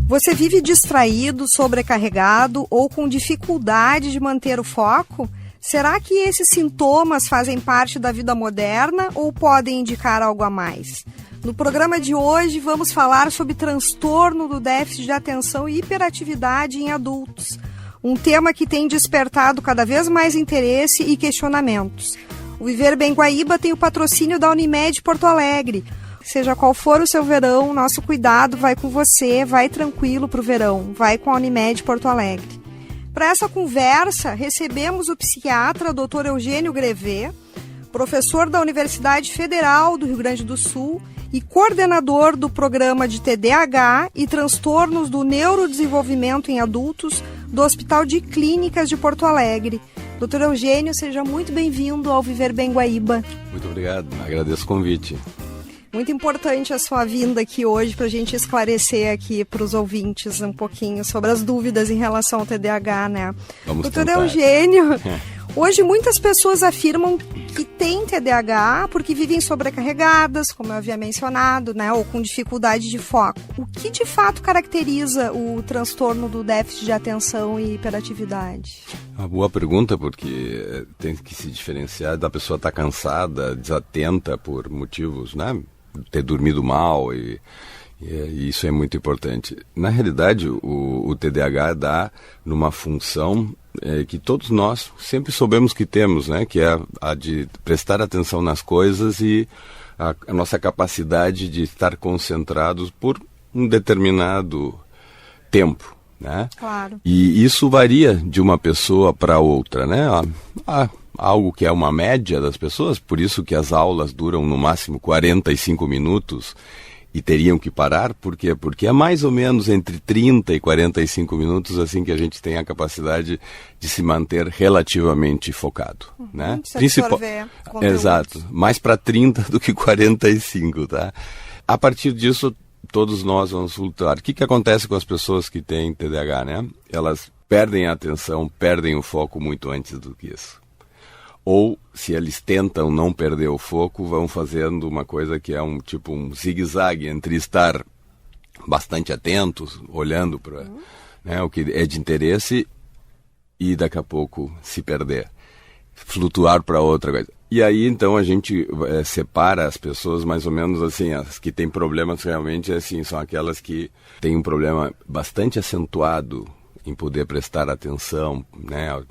Você vive distraído, sobrecarregado ou com dificuldade de manter o foco? Será que esses sintomas fazem parte da vida moderna ou podem indicar algo a mais? No programa de hoje vamos falar sobre transtorno do déficit de atenção e hiperatividade em adultos, um tema que tem despertado cada vez mais interesse e questionamentos. O Viver Bem Guaíba tem o patrocínio da Unimed Porto Alegre. Seja qual for o seu verão, nosso cuidado vai com você, vai tranquilo para o verão, vai com a Unimed Porto Alegre. Para essa conversa, recebemos o psiquiatra Dr. Eugênio Grevet, professor da Universidade Federal do Rio Grande do Sul e coordenador do programa de TDAH e transtornos do neurodesenvolvimento em adultos do Hospital de Clínicas de Porto Alegre. Dr. Eugênio, seja muito bem-vindo ao Viver Bem Guaíba. Muito obrigado, agradeço o convite. Muito importante a sua vinda aqui hoje para a gente esclarecer aqui para os ouvintes um pouquinho sobre as dúvidas em relação ao TDAH, né? Vamos Doutor tentar. Eugênio, hoje muitas pessoas afirmam que têm TDAH porque vivem sobrecarregadas, como eu havia mencionado, né? Ou com dificuldade de foco. O que de fato caracteriza o transtorno do déficit de atenção e hiperatividade? Uma boa pergunta, porque tem que se diferenciar da pessoa estar cansada, desatenta por motivos, né? Ter dormido mal e isso é muito importante. Na realidade, o TDAH dá numa função que todos nós sempre soubemos que temos, né? Que é a de prestar atenção nas coisas e a nossa capacidade de estar concentrados por um determinado tempo, né? Claro. E isso varia de uma pessoa para outra, né? Algo que é uma média das pessoas, por isso que as aulas duram no máximo 45 minutos e teriam que parar, por quê? Porque é mais ou menos entre 30 e 45 minutos assim que a gente tem a capacidade de se manter relativamente focado, né? Exato, mais para 30 do que 45, tá? A partir disso, todos nós vamos lutar. O que acontece com as pessoas que têm TDAH, né? Elas perdem a atenção, perdem o foco muito antes do que isso. Ou, se eles tentam não perder o foco, vão fazendo uma coisa que é um zigue-zague entre estar bastante atentos, olhando para o que é de interesse e daqui a pouco se perder, flutuar para outra coisa. E aí, então, a gente separa as pessoas mais ou menos assim, as que têm problemas realmente assim, são aquelas que têm um problema bastante acentuado em poder prestar atenção, né?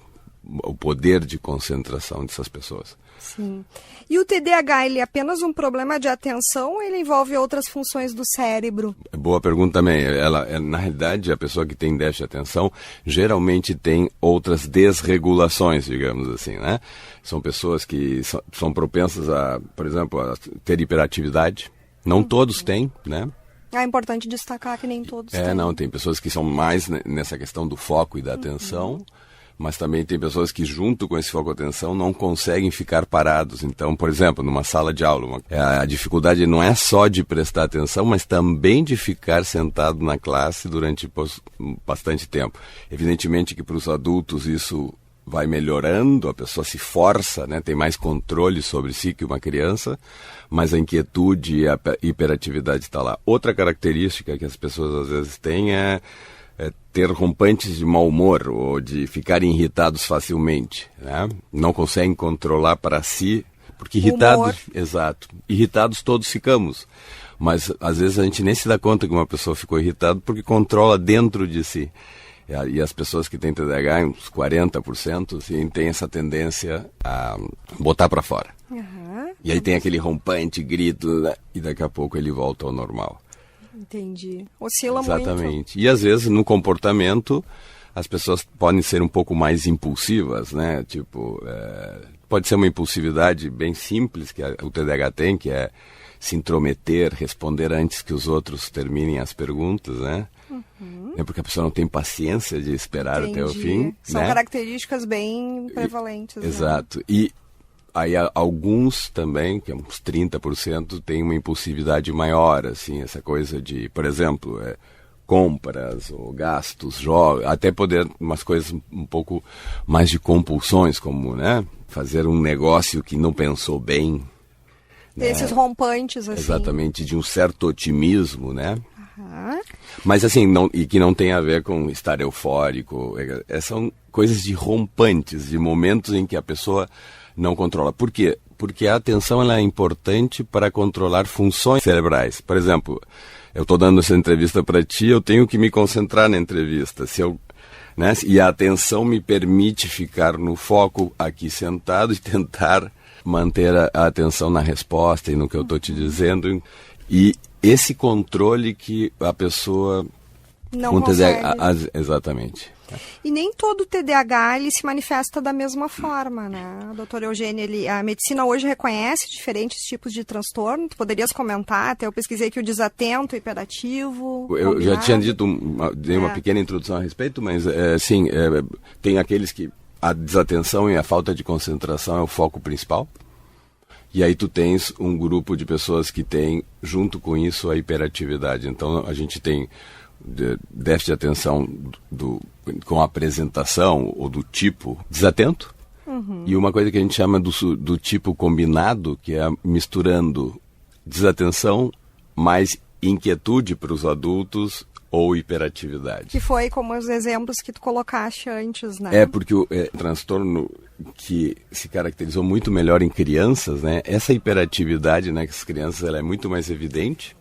O poder de concentração dessas pessoas. Sim. E o TDAH, ele é apenas um problema de atenção ou ele envolve outras funções do cérebro? Boa pergunta também. Na realidade, a pessoa que tem déficit de atenção geralmente tem outras desregulações, digamos assim, né? São pessoas que são propensas a, por exemplo, a ter hiperatividade. Não todos têm, né? É importante destacar que nem todos têm. Não, tem pessoas que são mais nessa questão do foco e da atenção. Mas também tem pessoas que, junto com esse foco de atenção, não conseguem ficar parados. Então, por exemplo, numa sala de aula, a dificuldade não é só de prestar atenção, mas também de ficar sentado na classe durante bastante tempo. Evidentemente que para os adultos isso vai melhorando, a pessoa se força, né, tem mais controle sobre si que uma criança, mas a inquietude e a hiperatividade está lá. Outra característica que as pessoas às vezes têm é ter rompantes de mau humor ou de ficarem irritados facilmente, né? Não conseguem controlar para si, porque irritados todos ficamos, mas às vezes a gente nem se dá conta que uma pessoa ficou irritada porque controla dentro de si. E as pessoas que têm TDAH, uns 40%, assim, têm essa tendência a botar para fora. E aí tem aquele rompante, grito, né? E daqui a pouco ele volta ao normal. Entendi. Oscila muito. Exatamente. E às vezes no comportamento as pessoas podem ser um pouco mais impulsivas, né? Pode ser uma impulsividade bem simples que o TDAH tem, que é se intrometer, responder antes que os outros terminem as perguntas, né? É porque a pessoa não tem paciência de esperar até o fim. São né? características bem prevalentes. Exato. Né? E aí alguns também, que é uns 30%, têm uma impulsividade maior, assim, essa coisa de, por exemplo, compras ou gastos, jogos, até poder umas coisas um pouco mais de compulsões, como, né, fazer um negócio que não pensou bem, Esses rompantes, assim. Exatamente, de um certo otimismo, né? Uhum. Mas assim, e que não tem a ver com estar eufórico, são coisas de rompantes, de momentos em que a pessoa não controla. Por quê? Porque a atenção ela é importante para controlar funções cerebrais. Por exemplo, eu estou dando essa entrevista para ti, eu tenho que me concentrar na entrevista. E a atenção me permite ficar no foco aqui sentado e tentar manter a atenção na resposta e no que eu estou te dizendo. E esse controle que a pessoa não consegue. Exatamente. E nem todo TDAH ele se manifesta da mesma forma, né? Doutor Eugênio, a medicina hoje reconhece diferentes tipos de transtorno. Tu poderias comentar? Até eu pesquisei que o desatento, o hiperativo... Eu já tinha dei uma pequena introdução a respeito, mas tem aqueles que a desatenção e a falta de concentração é o foco principal. E aí tu tens um grupo de pessoas que tem, junto com isso, a hiperatividade. Então a gente tem déficit de atenção com a apresentação ou do tipo desatento. Uhum. E uma coisa que a gente chama do tipo combinado, que é misturando desatenção mais inquietude para os adultos ou hiperatividade. Que foi como os exemplos que tu colocaste antes, né? Porque o transtorno que se caracterizou muito melhor em crianças, né? Essa hiperatividade, né, que as crianças ela é muito mais evidente,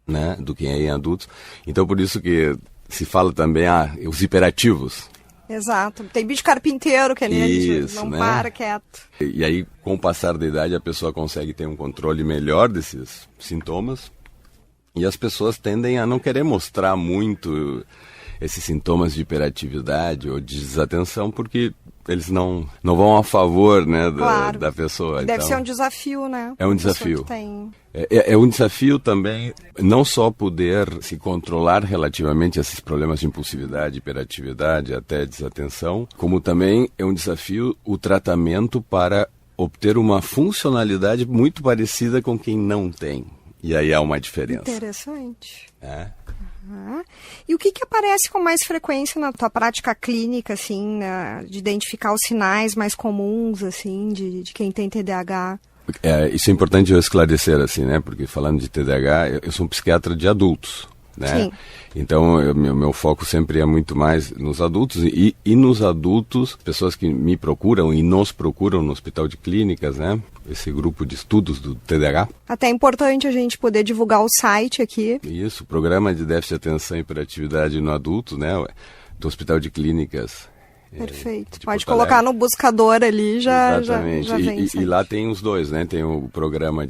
né, do que em adultos. Então, por isso que se fala também, os hiperativos. Exato. Tem bicho carpinteiro que nem não para quieto. E aí, com o passar da idade, a pessoa consegue ter um controle melhor desses sintomas. E as pessoas tendem a não querer mostrar muito esses sintomas de hiperatividade ou de desatenção, porque eles não vão a favor, né, claro. da pessoa. Deve ser um desafio, né? É um desafio. É um desafio também, não só poder se controlar relativamente a esses problemas de impulsividade, hiperatividade, até desatenção, como também é um desafio o tratamento para obter uma funcionalidade muito parecida com quem não tem. E aí há uma diferença. Interessante. Uhum. E o que aparece com mais frequência na tua prática clínica, assim, de identificar os sinais mais comuns, assim, de quem tem TDAH? Isso é importante eu esclarecer, assim, né? Porque falando de TDAH, eu sou um psiquiatra de adultos, né? Sim. Então, meu foco sempre é muito mais nos adultos. E nos adultos, pessoas que me procuram e nos procuram no Hospital de Clínicas, né? Esse grupo de estudos do TDAH. Até é importante a gente poder divulgar o site aqui. Isso, o Programa de Déficit de Atenção e Hiperatividade no Adulto, né? Do Hospital de Clínicas. Perfeito. Pode colocar no buscador ali, já vem. E lá tem os dois, né? Tem o programa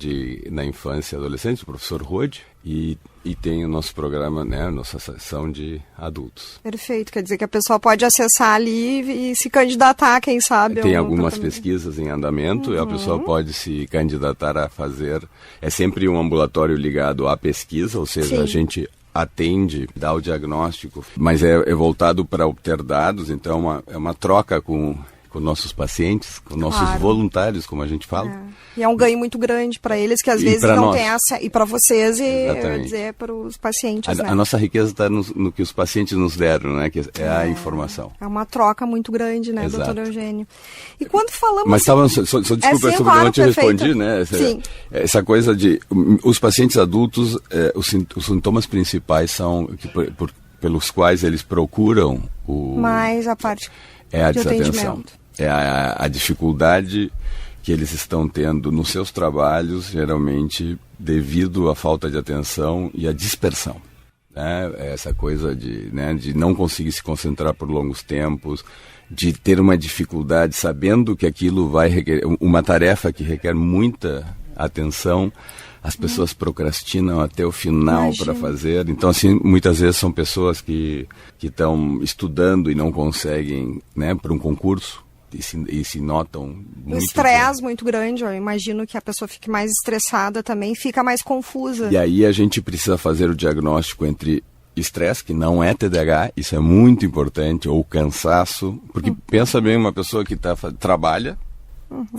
na infância e adolescente, o professor Rode, e tem o nosso programa, né? Nossa sessão de adultos. Perfeito. Quer dizer que a pessoa pode acessar ali e se candidatar, quem sabe. Tem algumas pesquisas em andamento, e a pessoa pode se candidatar a fazer. É sempre um ambulatório ligado à pesquisa, ou seja, a gente atende, dá o diagnóstico, mas é voltado para obter dados, então é uma troca com nossos pacientes, com nossos voluntários, como a gente fala. E é um ganho muito grande para eles, que às vezes não tem essa, e para vocês, e dizer para os pacientes. A nossa riqueza está no que os pacientes nos deram, né? Que é a informação. É uma troca muito grande, né, doutor Eugênio? E quando falamos... Mas estava, só desculpa, eu não te respondi, né? Essa coisa de... Os pacientes adultos, os sintomas principais são pelos quais eles procuram mais a parte a desatenção. É a dificuldade que eles estão tendo nos seus trabalhos, geralmente devido à falta de atenção e à dispersão. Né? Essa coisa de não conseguir se concentrar por longos tempos, de ter uma dificuldade sabendo que aquilo vai requerer uma tarefa que requer muita atenção. As pessoas procrastinam até o final para fazer. Então, assim, muitas vezes são pessoas que estão estudando e não conseguem, né, para um concurso e se notam muito... O estresse muito grande, eu imagino que a pessoa fique mais estressada também, fica mais confusa. E aí a gente precisa fazer o diagnóstico entre estresse, que não é TDAH, isso é muito importante, ou cansaço, porque pensa bem, uma pessoa que trabalha,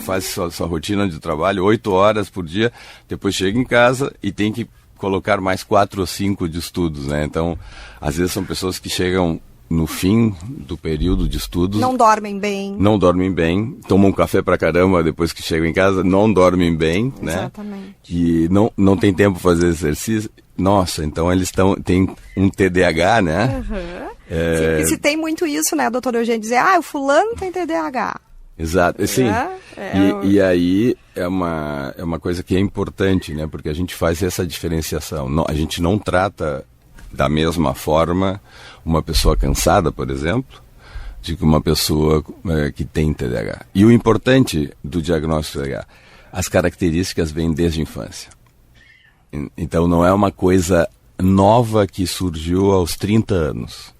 faz sua rotina de trabalho, 8 horas por dia, depois chega em casa e tem que colocar mais 4 ou 5 de estudos, né? Então, às vezes são pessoas que chegam no fim do período de estudos... Não dormem bem. Não dormem bem, tomam café pra caramba depois que chegam em casa, não dormem bem, né? Exatamente. E não tem tempo para fazer exercício. Nossa, então eles têm um TDAH, né? Sim, se tem muito isso, né, doutor Eugênio, dizer, o fulano tem TDAH. Exato, sim. E aí é uma coisa que é importante, né? Porque a gente faz essa diferenciação. A gente não trata da mesma forma uma pessoa cansada, por exemplo, de que uma pessoa que tem TDAH. E o importante do diagnóstico TDAH, as características vêm desde a infância. Então não é uma coisa nova que surgiu aos 30 anos.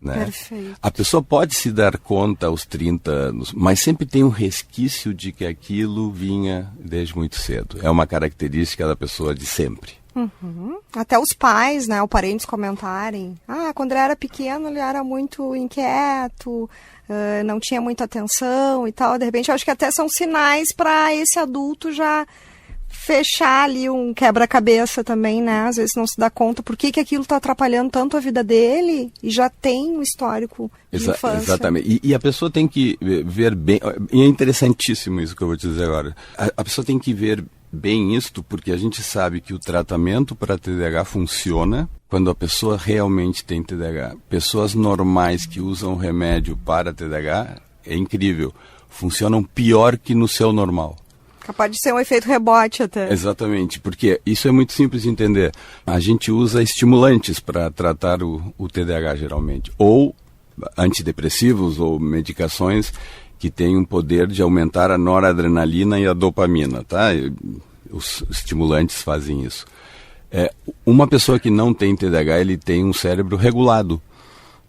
Né? Perfeito. A pessoa pode se dar conta aos 30 anos, mas sempre tem um resquício de que aquilo vinha desde muito cedo. É uma característica da pessoa de sempre. Uhum. Até os pais, né, os parentes comentarem. Quando ele era pequeno ele era muito inquieto, não tinha muita atenção e tal. De repente eu acho que até são sinais para esse adulto já fechar ali um quebra-cabeça também, né? Às vezes não se dá conta por que aquilo está atrapalhando tanto a vida dele e já tem um histórico de infância. Exatamente. E a pessoa tem que ver bem... E é interessantíssimo isso que eu vou te dizer agora. A pessoa tem que ver bem isto porque a gente sabe que o tratamento para TDAH funciona quando a pessoa realmente tem TDAH. Pessoas normais que usam remédio para TDAH, é incrível, funcionam pior que no seu normal. Capaz de ser um efeito rebote até. Exatamente, porque isso é muito simples de entender. A gente usa estimulantes para tratar o TDAH geralmente, ou antidepressivos ou medicações que têm um poder de aumentar a noradrenalina e a dopamina, tá? Os estimulantes fazem isso. Uma pessoa que não tem TDAH, ele tem um cérebro regulado,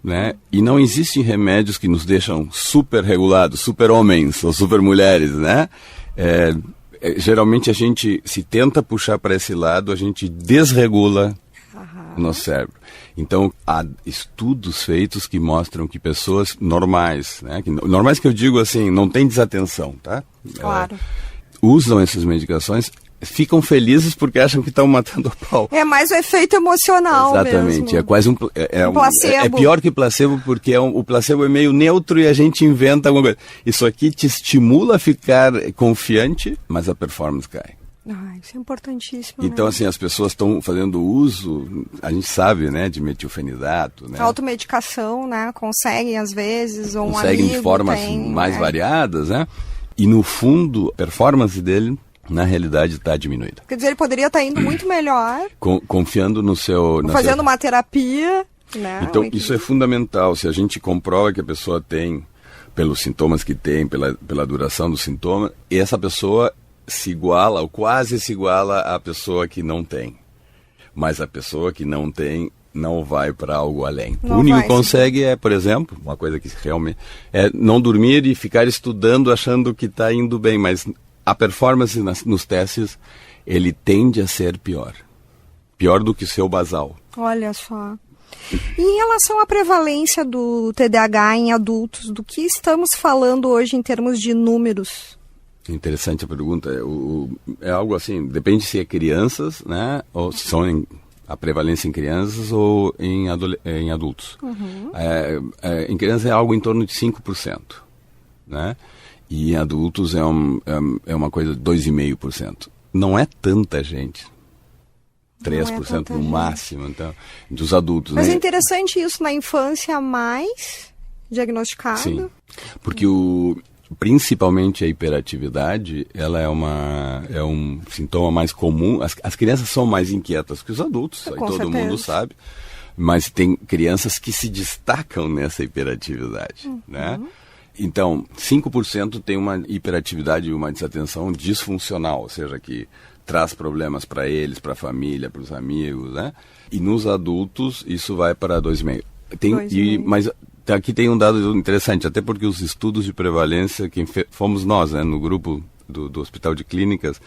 né? E não existem remédios que nos deixam super regulados, super homens ou super mulheres, né? Geralmente a gente se tenta puxar para esse lado, a gente desregula o nosso cérebro. Então há estudos feitos que mostram que pessoas normais, né, normais que eu digo assim, não tem desatenção, tá? Claro. Usam essas medicações, ficam felizes porque acham que estão matando a pau. É mais o efeito emocional. Exatamente, mesmo. É quase um placebo. É pior que placebo porque o placebo é meio neutro e a gente inventa alguma coisa. Isso aqui te estimula a ficar confiante, mas a performance cai. Isso é importantíssimo. Então, né? assim, as pessoas estão fazendo uso, a gente sabe, né, de metilfenidato, né? Automedicação, né? Conseguem às vezes, ou conseguem um amigo de formas mais variadas, né? E no fundo, a performance dele, na realidade, está diminuída. Quer dizer, ele poderia estar indo muito melhor. Confiando no seu... Fazendo uma terapia, né? Então, isso é fundamental. Se a gente comprova que a pessoa tem, pelos sintomas que tem, pela duração do sintoma, e essa pessoa se iguala, ou quase se iguala à pessoa que não tem. Mas a pessoa que não tem não vai para algo além. O único que consegue por exemplo, uma coisa que realmente é não dormir e ficar estudando achando que está indo bem, mas a performance nos testes, ele tende a ser pior. Pior do que o seu basal. Olha só. E em relação à prevalência do TDAH em adultos, do que estamos falando hoje em termos de números? Interessante a pergunta. É algo assim, depende se é crianças, né? Ou se são a prevalência em crianças ou em adultos. Uhum. Em crianças é algo em torno de 5%, né? E em adultos é uma coisa de 2,5%. Não é tanta gente. 3% no máximo, então, dos adultos. Mas né? é interessante isso na infância mais diagnosticado. Sim, porque principalmente a hiperatividade, ela é um sintoma mais comum. As crianças são mais inquietas que os adultos, aí todo mundo sabe. Mas tem crianças que se destacam nessa hiperatividade, né? Então, 5% tem uma hiperatividade e uma desatenção disfuncional, ou seja, que traz problemas para eles, para a família, para os amigos, né? E nos adultos, isso vai para 2,5%. Mas aqui tem um dado interessante, até porque os estudos de prevalência, fomos nós, né, no grupo do Hospital de Clínicas,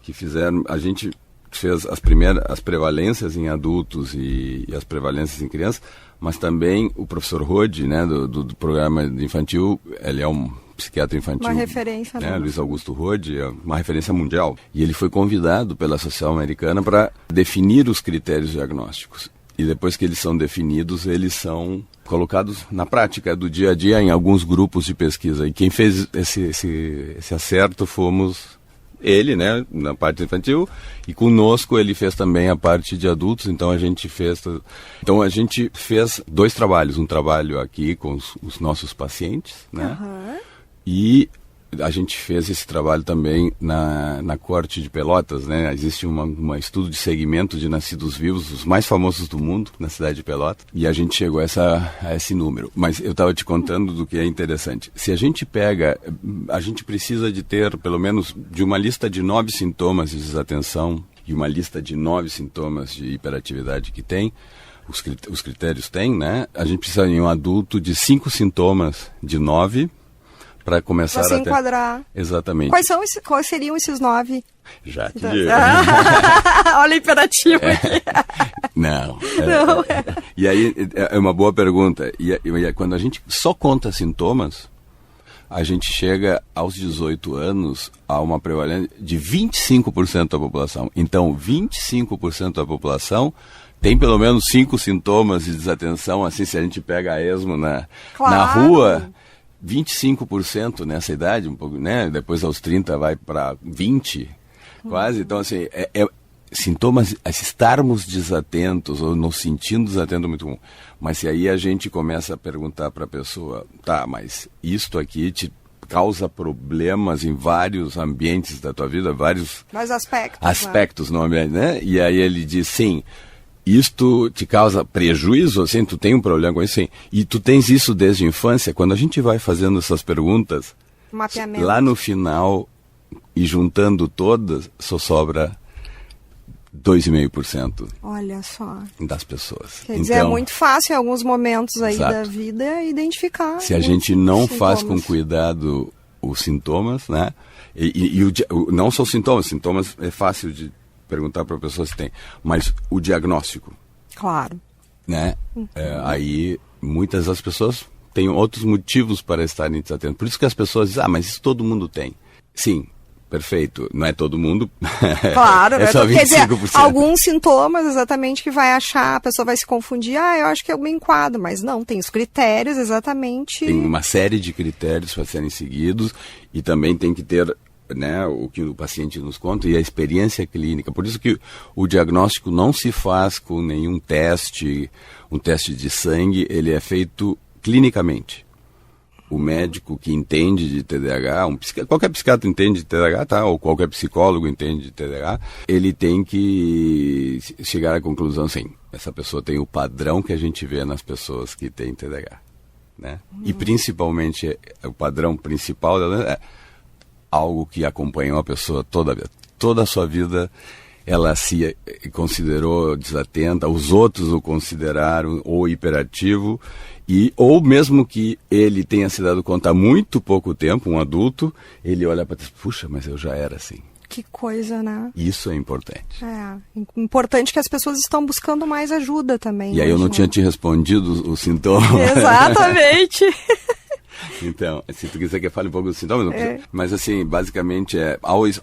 que fizeram, a gente fez as prevalências em adultos e as prevalências em crianças, mas também o professor Rode, né, do programa infantil, ele é um psiquiatra infantil. Uma referência, né? Luiz Augusto Rode, é uma referência mundial. E ele foi convidado pela Associação Americana para definir os critérios diagnósticos. E depois que eles são definidos, eles são colocados na prática do dia a dia em alguns grupos de pesquisa. E quem fez esse acerto fomos ele, né, na parte infantil, e conosco ele fez também a parte de adultos. Então a gente fez 2 trabalhos, um trabalho aqui com os nossos pacientes, né, e a gente fez esse trabalho também na Corte de Pelotas, né? Existe um estudo de segmento de nascidos vivos, os mais famosos do mundo, na cidade de Pelotas, e a gente chegou a esse número. Mas eu estava te contando do que é interessante. Se a gente a gente precisa de ter, pelo menos, de uma lista de 9 sintomas de desatenção e uma lista de 9 sintomas de hiperatividade que tem, os critérios têm, né? A gente precisa em um adulto de 5 sintomas de 9, para começar a enquadrar. Exatamente. Quais seriam esses 9? Já te digo. Olha o imperativo aqui. Não. E aí, é uma boa pergunta. E quando a gente só conta sintomas, a gente chega aos 18 anos a uma prevalência de 25% da população. Então, 25% da população tem pelo menos 5 sintomas de desatenção. Assim, se a gente pega a esmo na rua, 25% nessa idade, um pouco, né? Depois aos 30 vai para 20, quase. Então, assim, sintomas, estarmos desatentos ou nos sentindo desatentos é muito comum. Mas se aí a gente começa a perguntar para a pessoa, tá, mas isto aqui te causa problemas em vários ambientes da tua vida, vários aspectos no ambiente, né? E aí ele diz, sim, isto te causa prejuízo, assim, tu tem um problema com isso, sim. E tu tens isso desde a infância. Quando a gente vai fazendo essas perguntas, lá no final, e juntando todas, só sobra 2,5%. Olha só. Das pessoas. Quer dizer, é muito fácil em alguns momentos aí da vida identificar. Se a gente não faz com cuidado os sintomas, né? Não só os sintomas é fácil de perguntar para a pessoa se tem, mas o diagnóstico. Claro. Né? Aí muitas das pessoas têm outros motivos para estarem desatentos. Por isso que as pessoas dizem, mas isso todo mundo tem. Sim, perfeito. Não é todo mundo. Claro, é só 25%. Quer dizer, alguns sintomas exatamente que vai achar, a pessoa vai se confundir, eu acho que eu me enquadro, mas não, tem os critérios exatamente. Tem uma série de critérios para serem seguidos e também tem que ter, né, o que o paciente nos conta e a experiência clínica. Por isso que o diagnóstico não se faz com nenhum teste, um teste de sangue, ele é feito clinicamente. O médico que entende de TDAH, qualquer psiquiatra entende de TDAH, tá? Ou qualquer psicólogo entende de TDAH, ele tem que chegar à conclusão, assim, essa pessoa tem o padrão que a gente vê nas pessoas que têm TDAH, né? E principalmente, o padrão principal dela é algo que acompanhou a pessoa toda a vida. Toda a sua vida ela se considerou desatenta, os outros o consideraram ou hiperativo, ou mesmo que ele tenha se dado conta há muito pouco tempo, um adulto, ele olha para trás, puxa, mas eu já era assim. Que coisa, né? Isso é importante. Importante que as pessoas estão buscando mais ajuda também. E aí eu não tinha te respondido os sintomas. Exatamente. Então, se tu quiser que eu fale um pouco dos sintomas, mas assim, basicamente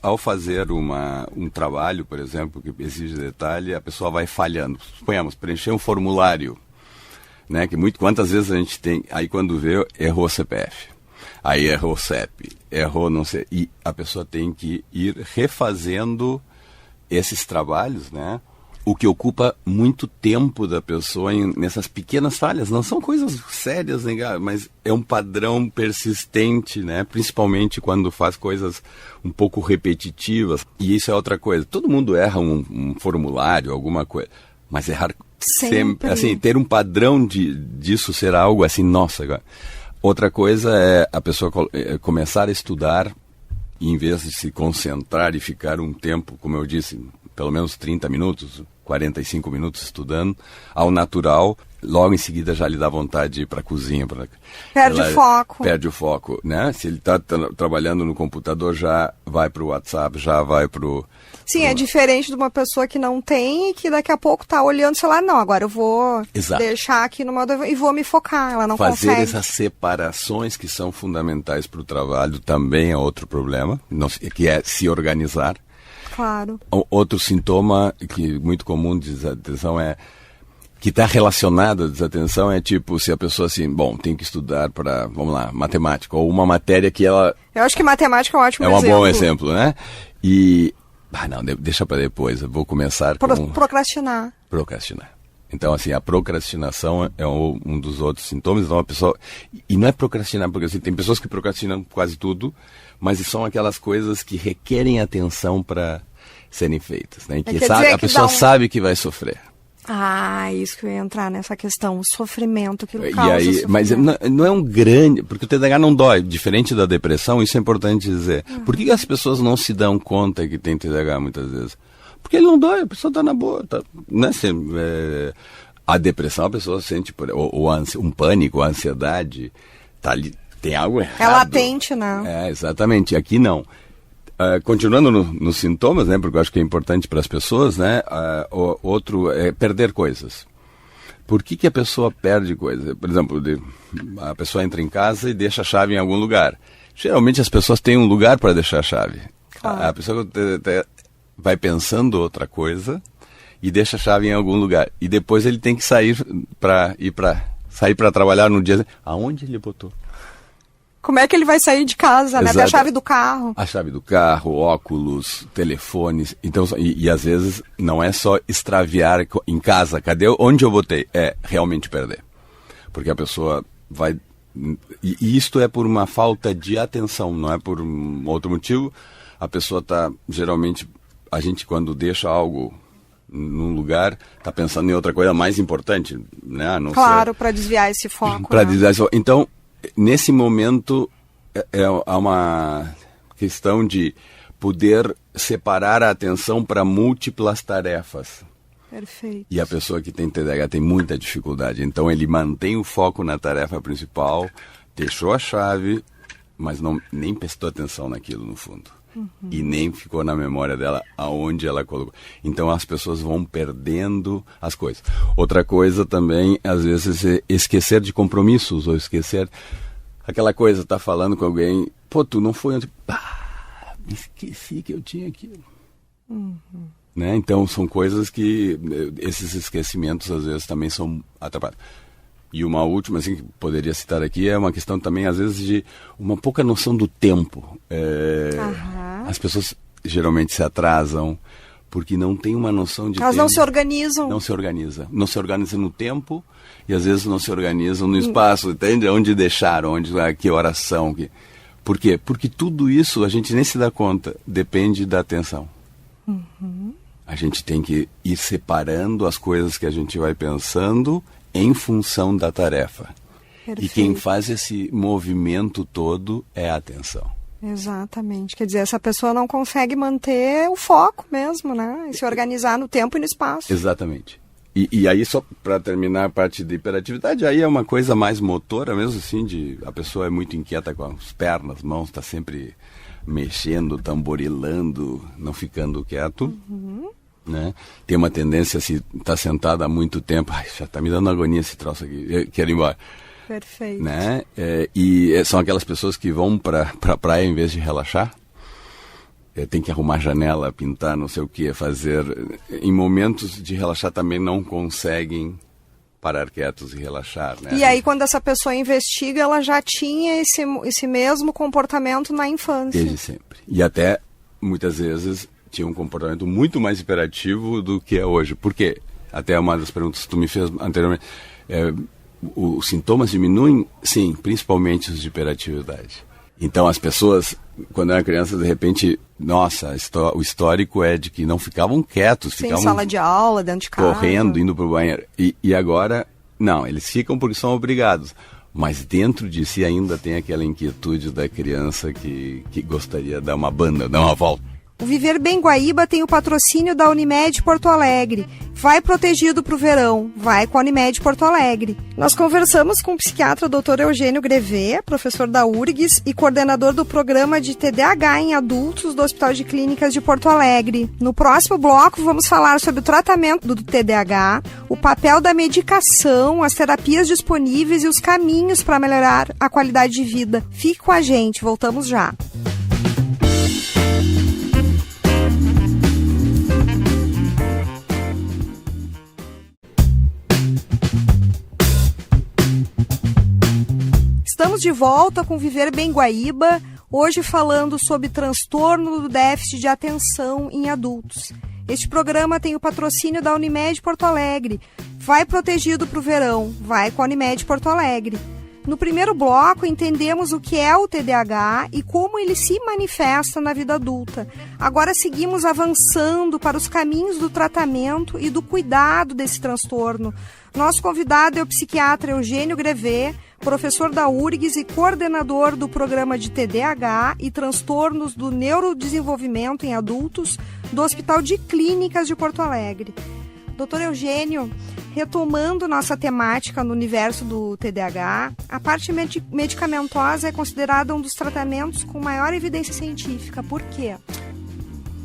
ao fazer um trabalho, por exemplo, que exige detalhe, a pessoa vai falhando. Suponhamos, preencher um formulário, né, que quantas vezes a gente tem, aí quando vê, errou CPF, aí errou CEP, errou não sei, e a pessoa tem que ir refazendo esses trabalhos, né? O que ocupa muito tempo da pessoa nessas pequenas falhas. Não são coisas sérias, mas é um padrão persistente, né? Principalmente quando faz coisas um pouco repetitivas. E isso é outra coisa. Todo mundo erra um formulário, alguma coisa. Mas errar sempre. Assim, ter um padrão disso ser algo assim, nossa. Agora. Outra coisa é a pessoa começar a estudar e em vez de se concentrar e ficar um tempo, como eu disse, pelo menos 30 minutos, 45 minutos estudando, ao natural, logo em seguida já lhe dá vontade de ir para a cozinha. Perde o foco, né? Se ele está trabalhando no computador, já vai para o WhatsApp, já vai para o... Sim, é diferente de uma pessoa que não tem e que daqui a pouco está olhando, sei lá, não, agora eu vou deixar aqui no modo e vou me focar, ela não consegue. Fazer essas separações que são fundamentais para o trabalho também é outro problema, que é se organizar. Claro. Outro sintoma que muito comum de desatenção é que está relacionada à desatenção é tipo, se a pessoa assim, bom, tem que estudar para, vamos lá, matemática, ou uma matéria que ela... Eu acho que matemática é um ótimo exemplo. É um bom exemplo, né? E, não, deixa para depois, eu vou começar com... Procrastinar. Então, assim, a procrastinação é um dos outros sintomas. Então, a pessoa... E não é procrastinar, porque assim, tem pessoas que procrastinam quase tudo, mas são aquelas coisas que requerem atenção para serem feitas, né? E que a pessoa sabe que vai sofrer. Isso que eu ia entrar nessa questão, o sofrimento que causa sofrimento. Mas não é um grande... Porque o TDAH não dói, diferente da depressão, isso é importante dizer. Por que as pessoas não se dão conta que tem TDAH muitas vezes? Porque ele não dói, a pessoa está na boa. Né? A depressão, a pessoa sente um pânico, a ansiedade, tá ali, tem algo errado. É latente, né? Exatamente, aqui não. Continuando nos sintomas, né, porque eu acho que é importante para as pessoas, né, outro é perder coisas. Por que a pessoa perde coisas? Por exemplo, a pessoa entra em casa e deixa a chave em algum lugar. Geralmente as pessoas têm um lugar para deixar a chave. Claro. A pessoa vai pensando outra coisa e deixa a chave em algum lugar. E depois ele tem que sair para trabalhar no dia. Aonde ele botou? Como é que ele vai sair de casa, né? Até a chave do carro. A chave do carro, óculos, telefones. Então, e às vezes não é só extraviar em casa. Onde eu botei? É realmente perder. Porque a pessoa vai... E isto é por uma falta de atenção, não é por um outro motivo. A pessoa está, geralmente, a gente quando deixa algo num lugar, está pensando em outra coisa mais importante, né? Claro, para desviar esse foco. Para desviar esse foco. Então, nesse momento, há uma questão de poder separar a atenção para múltiplas tarefas. Perfeito. E a pessoa que tem TDAH tem muita dificuldade. Então, ele mantém o foco na tarefa principal, deixou a chave, mas nem prestou atenção naquilo no fundo. E nem ficou na memória dela aonde ela colocou. Então as pessoas vão perdendo as coisas. Outra coisa também, às vezes, é esquecer de compromissos, ou esquecer aquela coisa, tá falando com alguém, pô, tu não foi ontem, esqueci que eu tinha aquilo. Né? Então são coisas que, esses esquecimentos às vezes também são atrapalhados. E uma última, assim, que poderia citar aqui, é uma questão também, às vezes, de uma pouca noção do tempo. As pessoas geralmente se atrasam porque não tem uma noção de tempo. Elas não se organizam. Não se organiza. Não se organiza no tempo e, às vezes, não se organizam no espaço, entende? Onde deixaram, que horas são. Por quê? Porque tudo isso, a gente nem se dá conta, depende da atenção. A gente tem que ir separando as coisas que a gente vai pensando em função da tarefa. Perfeito. E quem faz esse movimento todo é a atenção. Exatamente. Quer dizer, essa pessoa não consegue manter o foco mesmo, né? E se organizar no tempo e no espaço. Exatamente. E aí, só para terminar a parte de hiperatividade, aí é uma coisa mais motora mesmo, assim, a pessoa é muito inquieta com as pernas, mãos, está sempre mexendo, tamborilando, não ficando quieto. Né? Tem uma tendência, se está sentada há muito tempo, já está me dando agonia esse troço aqui, eu quero ir embora. Perfeito. Né? São aquelas pessoas que vão para a praia em vez de relaxar. Tem que arrumar janela, pintar, não sei o que, fazer. Em momentos de relaxar também não conseguem parar quietos e relaxar. Né? E aí, quando essa pessoa investiga, ela já tinha esse mesmo comportamento na infância. Desde sempre. E até, muitas vezes, tinha um comportamento muito mais hiperativo do que é hoje. Por quê? Até uma das perguntas que tu me fez anteriormente. Os sintomas diminuem? Sim, principalmente os de hiperatividade. Então as pessoas, quando eram crianças, de repente, nossa, o histórico é de que não ficavam quietos. Sim, ficavam sala de aula, dentro de casa. Correndo, indo para o banheiro. E agora, não, eles ficam porque são obrigados. Mas dentro de si ainda tem aquela inquietude da criança que gostaria de dar uma banda, dar uma volta. O Viver Bem Guaíba tem o patrocínio da Unimed Porto Alegre. Vai protegido para o verão, vai com a Unimed Porto Alegre. Nós conversamos com o psiquiatra Dr. Eugênio Grevé, professor da URGS e coordenador do programa de TDAH em adultos do Hospital de Clínicas de Porto Alegre. No próximo bloco vamos falar sobre o tratamento do TDAH, o papel da medicação, as terapias disponíveis e os caminhos para melhorar a qualidade de vida. Fique com a gente, voltamos já. de volta com Viver Bem Guaíba, hoje falando sobre transtorno do déficit de atenção em adultos. Este programa tem o patrocínio da Unimed Porto Alegre. Vai protegido para o verão, vai com a Unimed Porto Alegre. No primeiro bloco, entendemos o que é o TDAH e como ele se manifesta na vida adulta. Agora seguimos avançando para os caminhos do tratamento e do cuidado desse transtorno. Nosso convidado é o psiquiatra Eugênio Grevet, professor da URGS e coordenador do programa de TDAH e transtornos do neurodesenvolvimento em adultos do Hospital de Clínicas de Porto Alegre. Doutor Eugênio, retomando nossa temática no universo do TDAH, a parte medicamentosa é considerada um dos tratamentos com maior evidência científica. Por quê?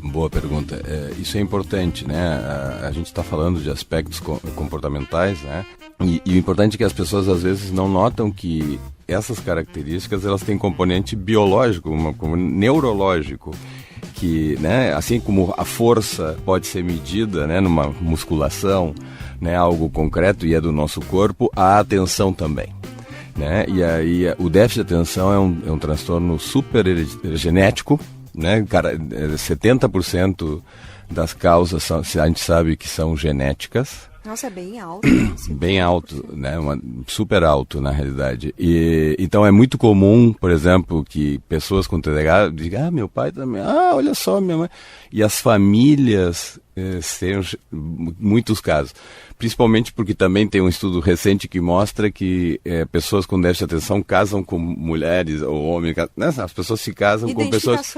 Boa pergunta. Isso é importante, né? A gente está falando de aspectos comportamentais, né? E o importante é que as pessoas às vezes não notam que essas características elas têm componente biológico, como neurológico, que, né, assim como a força pode ser medida, né, numa musculação, né, algo concreto e é do nosso corpo, a atenção também. Né? E aí o déficit de atenção é um transtorno super genético, né? 70% das causas a gente sabe que são genéticas. Nossa, é bem alto. Assim. Bem alto, né? Super alto, na realidade. E, então é muito comum, por exemplo, que pessoas com TDAH digam, meu pai também, olha só, minha mãe. E as famílias têm muitos casos. Principalmente porque também tem um estudo recente que mostra que pessoas com déficit de atenção casam com mulheres ou homens, né? As pessoas se casam com pessoas,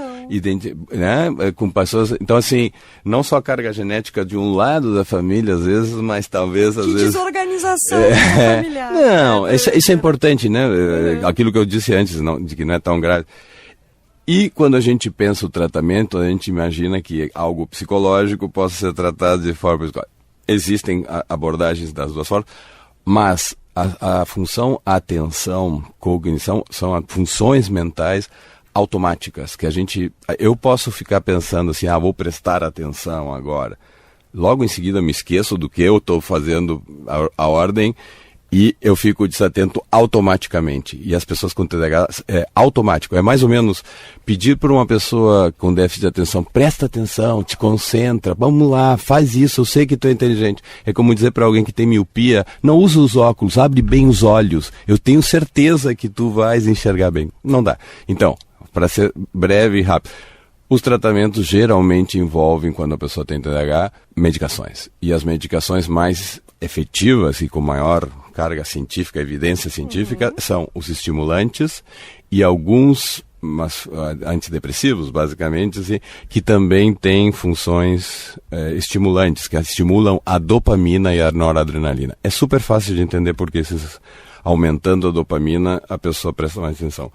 né? Com pessoas. Então, assim, não só a carga genética de um lado da família, às vezes, mas talvez às vezes. Desorganização familiar. Não, isso é importante, né? Aquilo que eu disse antes, de que não é tão grave. E quando a gente pensa o tratamento, a gente imagina que algo psicológico possa ser tratado de forma psicológica. Existem abordagens das duas formas, mas a função atenção, cognição, são funções mentais automáticas, que eu posso ficar pensando assim, vou prestar atenção agora. Logo em seguida me esqueço do que eu estou fazendo a ordem e eu fico desatento automaticamente. E as pessoas com TDAH é automático. É mais ou menos pedir para uma pessoa com déficit de atenção, presta atenção, te concentra, vamos lá, faz isso, eu sei que tu é inteligente. É como dizer para alguém que tem miopia, não usa os óculos, abre bem os olhos, eu tenho certeza que tu vais enxergar bem. Não dá. Então, para ser breve e rápido, os tratamentos geralmente envolvem, quando a pessoa tem TDAH, medicações. E as medicações mais efetivas e com maior carga científica, evidência científica, são os estimulantes e alguns antidepressivos, basicamente, assim, que também têm funções estimulantes, que estimulam a dopamina e a noradrenalina. É super fácil de entender porque aumentando a dopamina, a pessoa presta mais atenção.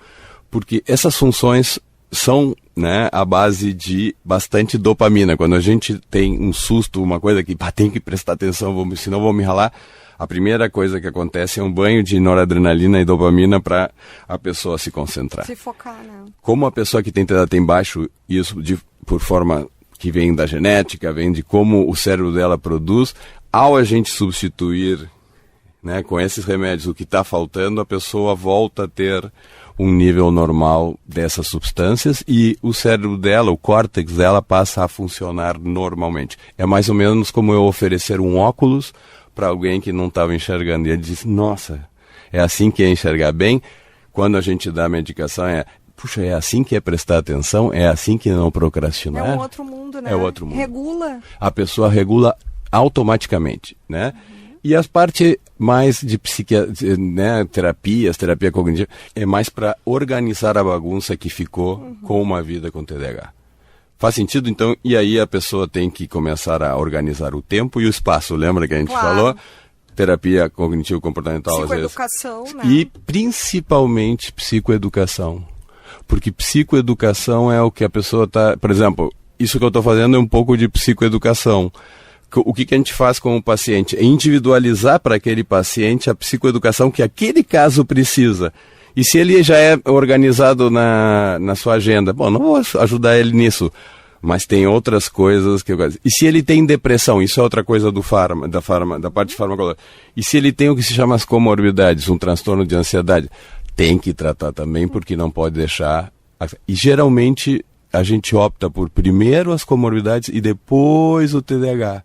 Porque essas funções são, né, a base de bastante dopamina. Quando a gente tem um susto, uma coisa que tem que prestar atenção, senão vou me ralar, a primeira coisa que acontece é um banho de noradrenalina e dopamina para a pessoa se concentrar. Se focar, né? Como a pessoa que tem TDAH tem baixo isso por forma que vem da genética, vem de como o cérebro dela produz, ao a gente substituir, né, com esses remédios o que está faltando, a pessoa volta a ter um nível normal dessas substâncias e o cérebro dela, o córtex dela, passa a funcionar normalmente. É mais ou menos como eu oferecer um óculos para alguém que não estava enxergando. E ele diz, nossa, é assim que é enxergar bem. Quando a gente dá a medicação, é assim que é prestar atenção, é assim que não procrastinar. É um outro mundo, né? É outro mundo. Regula. A pessoa regula automaticamente, né? E as partes mais de né, terapia cognitiva, é mais para organizar a bagunça que ficou com uma vida com TDAH. Faz sentido, então? E aí a pessoa tem que começar a organizar o tempo e o espaço. Lembra que a gente falou? Terapia cognitivo-comportamental, às vezes. Psicoeducação, né? E principalmente psicoeducação. Porque psicoeducação é o que a pessoa está... Por exemplo, isso que eu estou fazendo é um pouco de psicoeducação. O que a gente faz com o paciente? É individualizar para aquele paciente a psicoeducação que aquele caso precisa. E se ele já é organizado na sua agenda, bom, não vou ajudar ele nisso, mas tem outras coisas que eu gosto. E se ele tem depressão, isso é outra coisa da parte farmacológica. E se ele tem o que se chama as comorbidades, um transtorno de ansiedade, tem que tratar também, porque não pode deixar... E geralmente a gente opta por primeiro as comorbidades e depois o TDAH.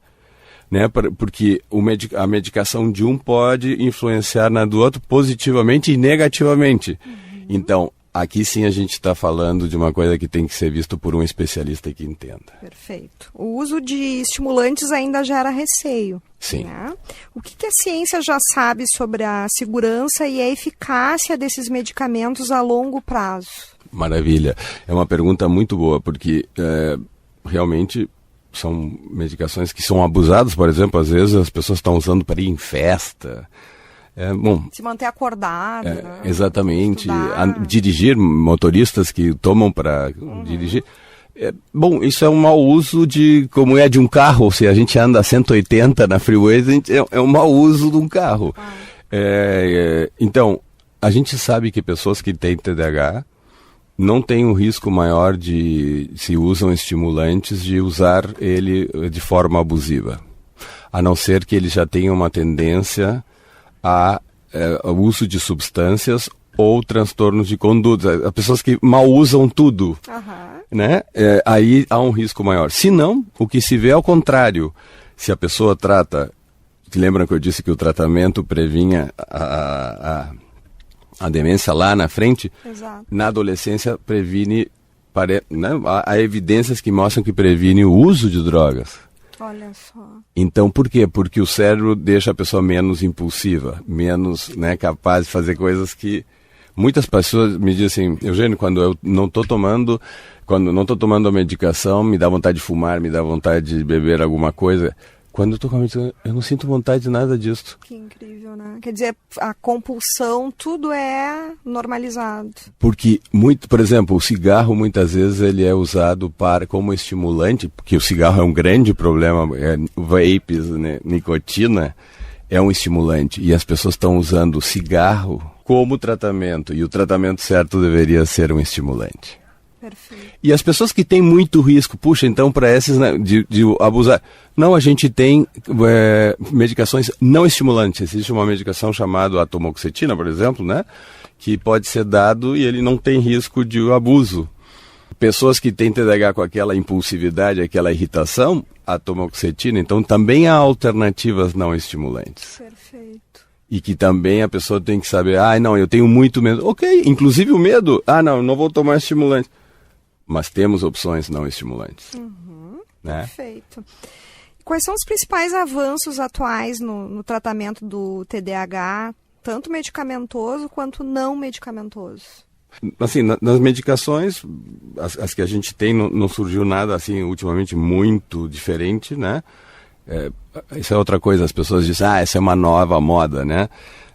Né? Porque a medicação de um pode influenciar na do outro positivamente e negativamente. Então, aqui sim a gente está falando de uma coisa que tem que ser visto por um especialista que entenda. Perfeito. O uso de estimulantes ainda gera receio. Sim. Né? O que a ciência já sabe sobre a segurança e a eficácia desses medicamentos a longo prazo? Maravilha. É uma pergunta muito boa, porque realmente são medicações que são abusadas, por exemplo, às vezes as pessoas estão usando para ir em festa. Se manter acordado, né? Exatamente. Dirigir, motoristas que tomam para dirigir. Isso é um mau uso como é de um carro. Se a gente anda a 180 na freeway, é um mau uso de um carro. Então, a gente sabe que pessoas que têm TDAH não têm um risco maior se usam estimulantes, de usar ele de forma abusiva. A não ser que eles já tenham uma tendência ao uso de substâncias ou transtornos de conduta. As pessoas que mal usam tudo, né? Aí há um risco maior. Se não, o que se vê é ao contrário. Se a pessoa trata... Lembram que eu disse que o tratamento previnha a demência lá na frente? Exato. Na adolescência previne... né? Há evidências que mostram que previne o uso de drogas. Olha só. Então, por quê? Porque o cérebro deixa a pessoa menos impulsiva, menos, né, capaz de fazer coisas que... Muitas pessoas me dizem assim, Eugênio, quando eu não estou tomando a medicação, me dá vontade de fumar, me dá vontade de beber alguma coisa. Quando eu estou com a medicação, eu não sinto vontade de nada disso. Que incrível, né? Quer dizer, a compulsão, tudo é normalizado. Porque, por exemplo, o cigarro, muitas vezes, ele é usado como estimulante, porque o cigarro é um grande problema, vapes, né, nicotina, é um estimulante. E as pessoas estão usando o cigarro como tratamento, e o tratamento certo deveria ser um estimulante. Perfeito. E as pessoas que têm muito risco, puxa, então para esses, né, de abusar. Não, a gente tem medicações não estimulantes. Existe uma medicação chamada atomoxetina, por exemplo, né, que pode ser dado e ele não tem risco de abuso. Pessoas que têm TDAH com aquela impulsividade, aquela irritação, atomoxetina, então também há alternativas não estimulantes. Perfeito. E que também a pessoa tem que saber, não, eu tenho muito medo. Ok, inclusive o medo, não vou tomar estimulante. Mas temos opções não estimulantes. Né? Perfeito. Quais são os principais avanços atuais no tratamento do TDAH, tanto medicamentoso quanto não medicamentoso? Assim, nas medicações, as que a gente tem, não surgiu nada assim ultimamente muito diferente, né? Isso é outra coisa, as pessoas dizem, essa é uma nova moda, né?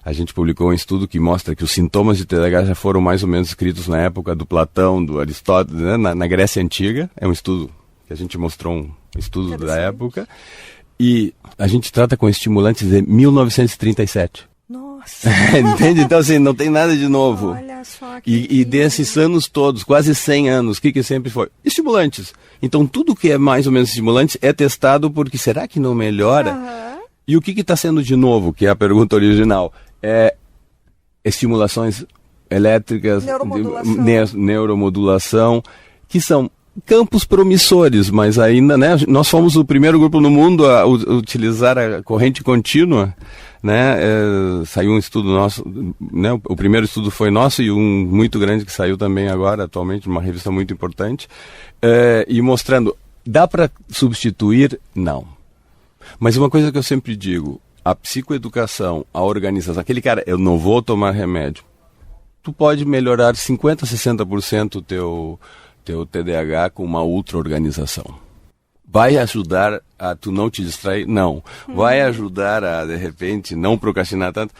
A gente publicou um estudo que mostra que os sintomas de TDAH já foram mais ou menos escritos na época do Platão, do Aristóteles, né? na Grécia Antiga. É um estudo que a gente mostrou, um estudo da época. E a gente trata com estimulantes de 1937. Nossa! Entende? Então, assim, não tem nada de novo. Olha só que E desses anos todos, quase 100 anos, o que sempre foi? Estimulantes. Então, tudo que é mais ou menos estimulante é testado porque será que não melhora? E o que está sendo de novo, que é a pergunta original? Estimulações elétricas, neuromodulação, que são campos promissores, mas ainda, né, nós fomos o primeiro grupo no mundo a utilizar a corrente contínua, né, saiu um estudo nosso, né, o primeiro estudo foi nosso e um muito grande que saiu também agora, atualmente, uma revista muito importante, e mostrando, dá para substituir? Não. Mas uma coisa que eu sempre digo, a psicoeducação, a organização, aquele cara, eu não vou tomar remédio. Tu pode melhorar 50%, 60% o teu TDAH com uma outra organização. Vai ajudar a tu não te distrair? Não. Vai ajudar a, de repente, não procrastinar tanto?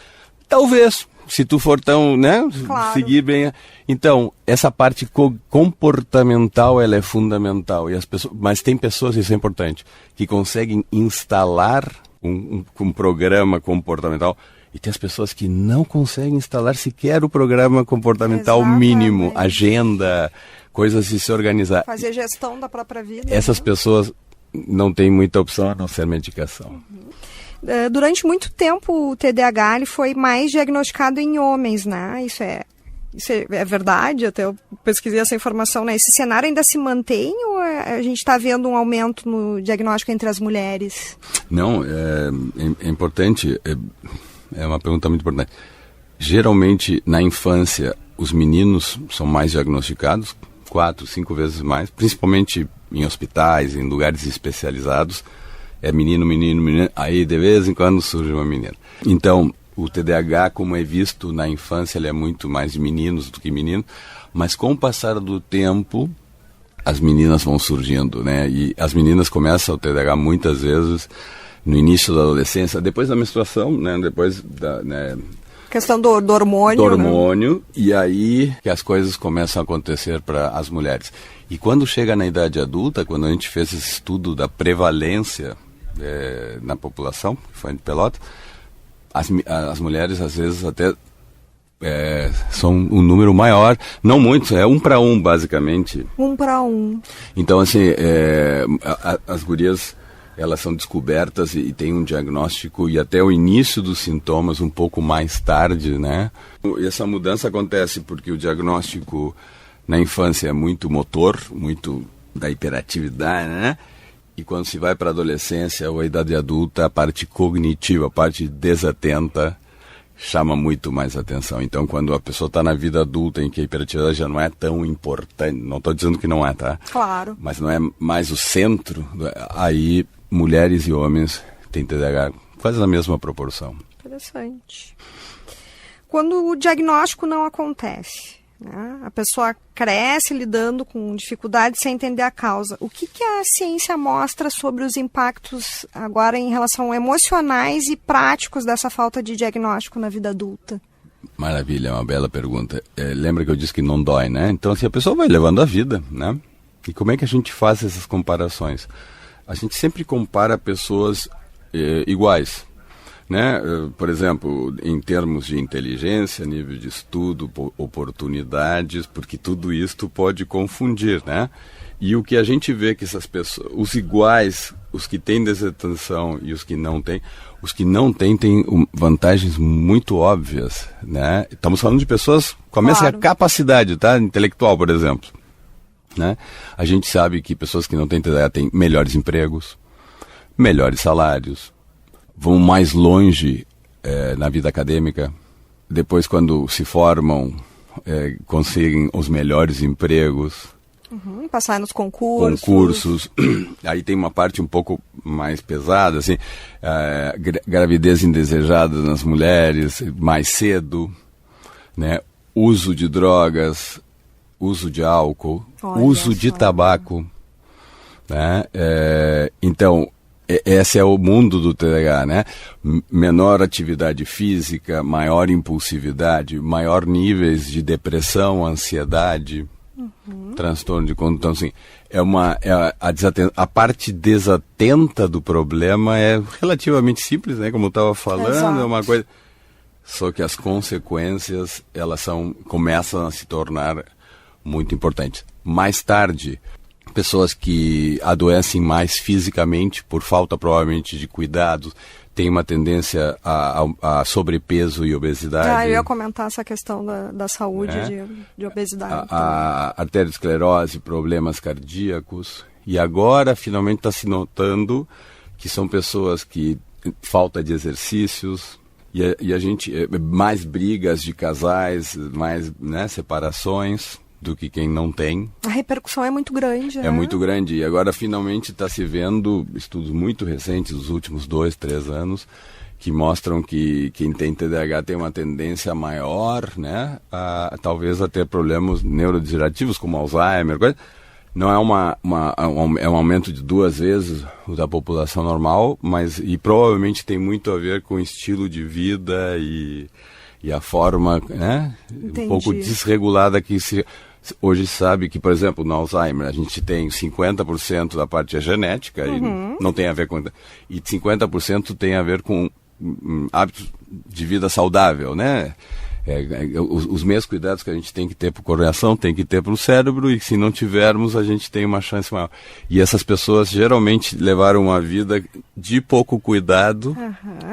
Talvez, se tu for tão, né, claro, seguir bem. Então, essa parte comportamental, ela é fundamental. Mas tem pessoas, isso é importante, que conseguem instalar um programa comportamental, e tem as pessoas que não conseguem instalar sequer o programa comportamental mínimo, agenda, coisas de se organizar. Fazer gestão da própria vida. Essas pessoas não têm muita opção a não ser medicação. Durante muito tempo o TDAH ele foi mais diagnosticado em homens, né? Isso é Isso é verdade? Até eu pesquisei essa informação, né? Esse cenário ainda se mantém ou a gente está vendo um aumento no diagnóstico entre as mulheres? Não, é importante, é uma pergunta muito importante. Geralmente, na infância, os meninos são mais diagnosticados, 4, 5 vezes mais, principalmente em hospitais, em lugares especializados. É menino, aí de vez em quando surge uma menina. Então, o TDAH, como é visto na infância, ele é muito mais de meninos do que menino, mas com o passar do tempo, as meninas vão surgindo, né? E as meninas começam o TDAH muitas vezes no início da adolescência, depois da menstruação, né? Depois da... Né? Questão do hormônio. Do hormônio, né? E aí que as coisas começam a acontecer para as mulheres. E quando chega na idade adulta, quando a gente fez esse estudo da prevalência na população, que foi em Pelotas, as mulheres às vezes até são um número maior, não muito, é 1 para 1 basicamente. 1 para 1. Então assim, as gurias, elas são descobertas e tem um diagnóstico e até o início dos sintomas um pouco mais tarde, né? E essa mudança acontece porque o diagnóstico na infância é muito motor, muito da hiperatividade, né? E quando se vai para a adolescência ou a idade adulta, a parte cognitiva, a parte desatenta, chama muito mais atenção. Então, quando a pessoa está na vida adulta, em que a hiperatividade já não é tão importante, não estou dizendo que não é, tá? Claro. Mas não é mais o centro, aí mulheres e homens têm TDAH quase na mesma proporção. Interessante. Quando o diagnóstico não acontece, né? A pessoa cresce lidando com dificuldades sem entender a causa. O que a ciência mostra sobre os impactos agora em relação emocionais e práticos dessa falta de diagnóstico na vida adulta? Maravilha, é uma bela pergunta. Lembra que eu disse que não dói, né? Então, assim, a pessoa vai levando a vida, né? E como é que a gente faz essas comparações? A gente sempre compara pessoas iguais, né? Por exemplo, em termos de inteligência, nível de estudo, oportunidades, porque tudo isto pode confundir, né? E o que a gente vê que essas pessoas, os iguais, os que têm desatenção e os que não têm têm vantagens muito óbvias, né? Estamos falando de pessoas com a mesma capacidade, tá? Intelectual, por exemplo, né? A gente sabe que pessoas que não têm TDAH têm melhores empregos, melhores salários, vão mais longe na vida acadêmica, depois quando se formam conseguem os melhores empregos, passar nos concursos. Aí tem uma parte um pouco mais pesada, assim, gravidez indesejada nas mulheres mais cedo, né? Uso de drogas, uso de álcool, uso de tabaco, né? Então, esse é o mundo do TDAH, né? Menor atividade física, maior impulsividade, maior níveis de depressão, ansiedade, transtorno de conduta. Então, assim, a parte desatenta do problema é relativamente simples, né? Como eu estava falando, Exato. É uma coisa... Só que as consequências, começam a se tornar muito importantes. Mais tarde, pessoas que adoecem mais fisicamente, por falta provavelmente de cuidados, têm uma tendência a sobrepeso e obesidade. Eu ia comentar essa questão da saúde de obesidade. A arteriosclerose, problemas cardíacos. E agora, finalmente, está se notando que são pessoas que falta de exercícios. E a gente, mais brigas de casais, mais, né, separações do que quem não tem. A repercussão é muito grande, né? É muito grande. E agora, finalmente, está se vendo estudos muito recentes, dos últimos 2, 3 anos, que mostram que quem tem TDAH tem uma tendência maior, né, a talvez a ter problemas neurodegenerativos, como Alzheimer, coisa. Não é um aumento de 2 vezes o da população normal, e provavelmente tem muito a ver com o estilo de vida e a forma, né, um pouco desregulada que hoje sabe que, por exemplo, no Alzheimer a gente tem 50% da parte genética e não tem a ver com... E 50% tem a ver com hábitos de vida saudável, né? Os mesmos cuidados que a gente tem que ter para o coração, tem que ter para o cérebro, e se não tivermos, a gente tem uma chance maior. E essas pessoas geralmente levaram uma vida de pouco cuidado.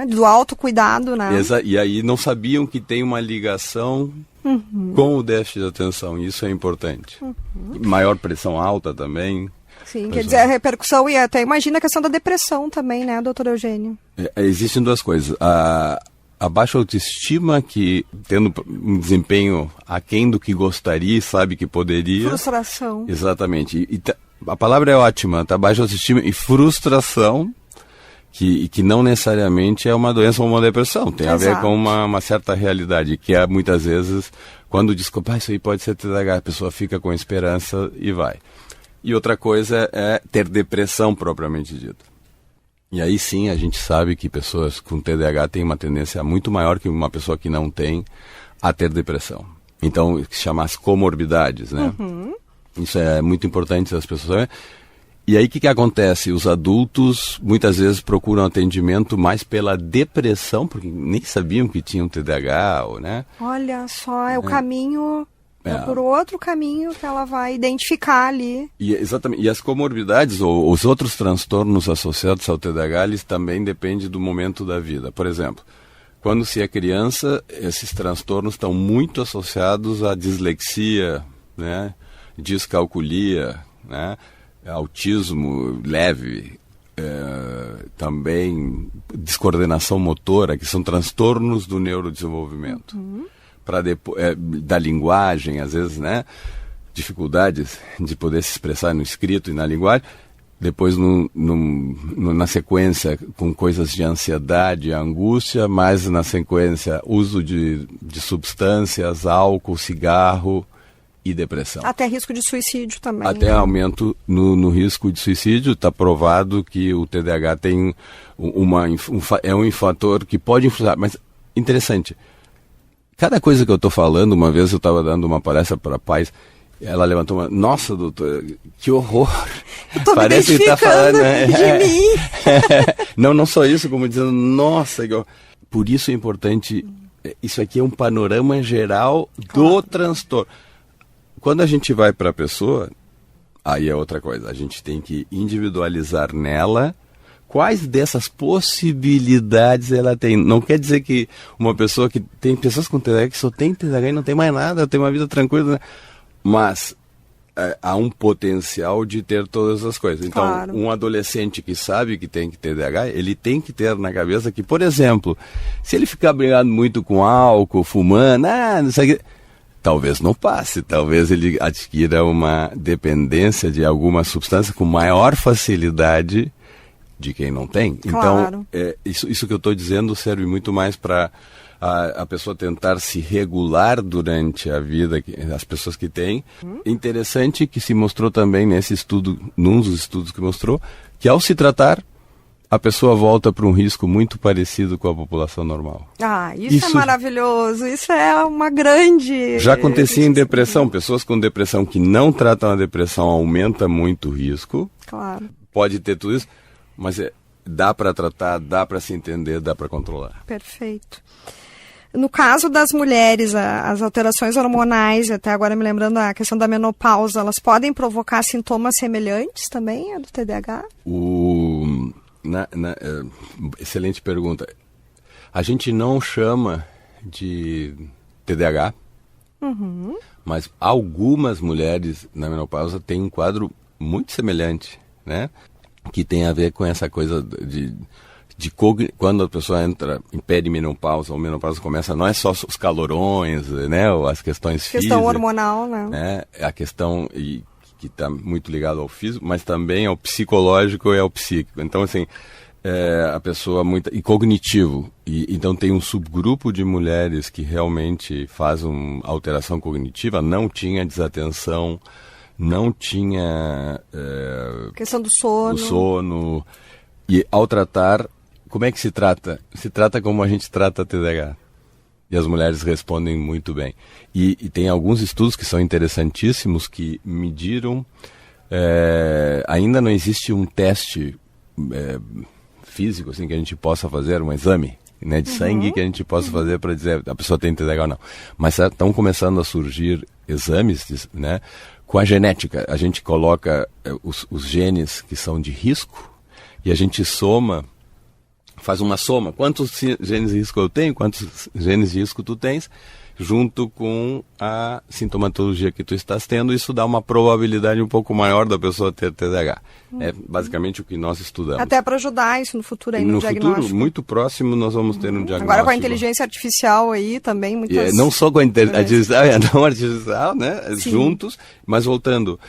Do autocuidado, né? E aí não sabiam que tem uma ligação com o déficit de atenção. Isso é importante. Maior pressão alta também. Sim, quer dizer, a repercussão, e até imagina a questão da depressão também, né, doutor Eugênio? Existem duas coisas. A baixa autoestima, que tendo um desempenho aquém do que gostaria e sabe que poderia. Frustração. Exatamente. A palavra é ótima, tá? Baixa autoestima e frustração, que não necessariamente é uma doença ou uma depressão. Tem a ver com uma certa realidade, que é muitas vezes, quando descobre, isso aí pode ser TDAH, a pessoa fica com esperança e vai. E outra coisa é ter depressão propriamente dita. E aí sim a gente sabe que pessoas com TDAH têm uma tendência muito maior que uma pessoa que não tem a ter depressão. Então, se chama as comorbidades, né? Isso é muito importante as pessoas saberem. E aí o que acontece? Os adultos muitas vezes procuram atendimento mais pela depressão, porque nem sabiam que tinham TDAH, né? Olha só, é o caminho... É por outro caminho que ela vai identificar ali. Exatamente. E as comorbidades, ou os outros transtornos associados ao TDAH, eles também dependem do momento da vida. Por exemplo, quando se é criança, esses transtornos estão muito associados à dislexia, né? Descalculia, né? Autismo leve, também descoordenação motora, que são transtornos do neurodesenvolvimento. Da linguagem, às vezes, né? Dificuldades de poder se expressar no escrito e na linguagem. Depois, na sequência, com coisas de ansiedade, angústia, mas na sequência, uso de substâncias, álcool, cigarro e depressão. Até risco de suicídio também. Até aumento no risco de suicídio. Está provado que o TDAH tem um fator que pode influenciar. Mas, interessante, cada coisa que eu estou falando, uma vez eu estava dando uma palestra para pais, ela levantou uma... Nossa, doutor, que horror! Parece que está falando de mim. Não só isso, como dizendo, nossa, por isso é importante, isso aqui é um panorama geral do transtorno. Quando a gente vai para a pessoa, aí é outra coisa, a gente tem que individualizar nela quais dessas possibilidades ela tem. Não quer dizer que uma pessoa que tem pessoas com TDAH que só tem TDAH e não tem mais nada, tem uma vida tranquila, né? Mas há um potencial de ter todas as coisas. Então, claro, um adolescente que sabe que tem que ter TDAH, ele tem que ter na cabeça que, por exemplo, se ele ficar brigando muito com álcool, fumando, não sei o que, talvez não passe, talvez ele adquira uma dependência de alguma substância com maior facilidade de quem não tem. Claro. Então, isso que eu estou dizendo serve muito mais para a pessoa tentar se regular durante a vida, as pessoas que têm. Interessante que se mostrou também nesse estudo, num dos estudos que mostrou, que ao se tratar, a pessoa volta para um risco muito parecido com a população normal. Isso é maravilhoso, isso é uma grande... Já acontecia em depressão, pessoas com depressão que não tratam a depressão aumenta muito o risco. Claro. Pode ter tudo isso, mas dá para tratar, dá para se entender, dá para controlar. Perfeito. No caso das mulheres, as alterações hormonais, até agora me lembrando a questão da menopausa, elas podem provocar sintomas semelhantes também a do TDAH? Excelente pergunta. A gente não chama de TDAH, mas algumas mulheres na menopausa têm um quadro muito semelhante, né? Que tem a ver com essa coisa quando a pessoa entra em perimenopausa ou menopausa começa, não é só os calorões, né, ou as questões físicas. Questão hormonal, né? É a questão que está muito ligada ao físico, mas também ao psicológico e ao psíquico. Então, assim, a pessoa e cognitivo. Então tem um subgrupo de mulheres que realmente fazem alteração cognitiva, não tinha desatenção, não tinha... questão do sono. E ao tratar, como é que se trata? Se trata como a gente trata a TDAH. E as mulheres respondem muito bem. E tem alguns estudos que são interessantíssimos que mediram... ainda não existe um teste físico assim, que a gente possa fazer, um exame, né, de sangue que a gente possa fazer para dizer a pessoa tem TDAH ou não. Mas estão começando a surgir exames, né, com a genética. A gente coloca os genes que são de risco e a gente soma faz uma soma. Quantos genes de risco eu tenho, quantos genes de risco tu tens, junto com a sintomatologia que tu estás tendo, isso dá uma probabilidade um pouco maior da pessoa ter TDAH. É basicamente o que nós estudamos. Até para ajudar isso no futuro aí, no diagnóstico. No futuro, muito próximo, nós vamos ter um diagnóstico. Agora com a inteligência artificial aí também, muitas... Não só com a inteligência artificial, né? Sim. Juntos, mas voltando...